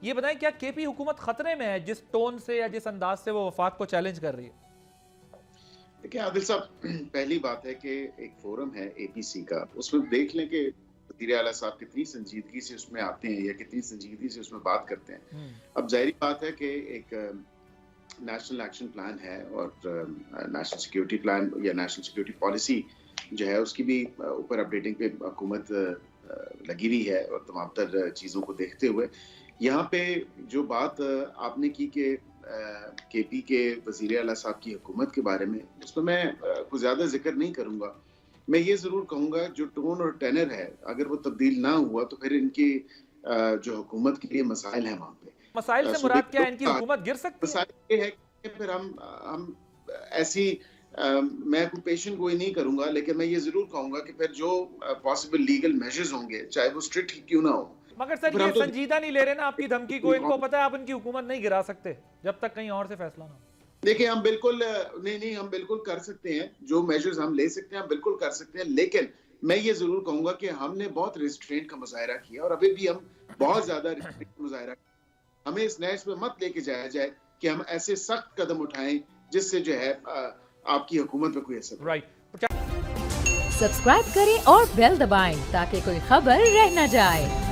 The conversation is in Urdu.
یہ بتائیں کیا کے پی حکومت خطرے میں ہے جس ٹون سے یا جس انداز سے وہ وفاق کو چیلنج کر رہی ہے؟ دیکھیں عادل صاحب، پہلی بات ہے کہ ایک فورم ہے اے پی سی کا، اس میں دیکھ لیں کہ وزیر اعلیٰ صاحب کتنی سنجیدگی سے اس میں آتے ہیں یا کتنی سنجیدگی سے اس میں بات کرتے ہیں۔ اب ظاہری بات ہے کہ ایک نیشنل ایکشن پلان ہے اور نیشنل سیکیورٹی پلان یا نیشنل سیکیورٹی پالیسی جو ہے اس کی بھی اوپر اپڈیٹنگ پہ حکومت لگی ہوئی ہے، اور تمام تر چیزوں کو دیکھتے ہوئے یہاں پہ جو بات آپ نے کی کہ کے پی کے وزیر اعلیٰ صاحب کی حکومت کے بارے میں، اس میں کوئی زیادہ ذکر نہیں کروں گا۔ میں یہ ضرور کہوں گا جو ٹون اور ٹینر ہے اگر وہ تبدیل نہ ہوا تو پھر ان کی جو حکومت کے لیے مسائل ہیں وہاں پہ۔ مسائل سے مراد کیا ہے؟ ان کی حکومت گر سکتی ہے؟ مسائل یہ ہے کہ پھر ہم ایسی میں کوئی پیشن گوئی نہیں کروں گا، لیکن میں یہ ضرور کہوں گا کہ پھر جو پاسبل لیگل میجرز ہوں گے چاہے وہ اسٹرکٹ کیوں نہ ہو۔ مگر سر یہ سنجیدہ نہیں لے رہے نا آپ کی دھمکی کو؟ ان کو پتہ ہے آپ ان کی حکومت نہیں گرا سکتے جب تک کہیں اور سے فیصلہ نہ ہو۔ دیکھیں ہم بالکل نہیں ہم بالکل کر سکتے ہیں، جو میجرز ہم لے سکتے ہیں ہم بالکل کر سکتے ہیں، لیکن میں یہ ضرور کہوں گا کہ ہم نے بہت ریسٹرینٹ کا مظاہرہ کیا اور ابھی بھی ہم بہت زیادہ ریسٹرینٹ کا مظاہرہ کیا۔ ہمیں اس نیش پہ مت لے کے جایا جائے کہ ہم ایسے سخت قدم اٹھائیں جس سے جو ہے آپ کی حکومت پہ کوئی اثر سبسکرائب کریں اور بیل دبائیں تاکہ کوئی خبر رہ نہ جائے۔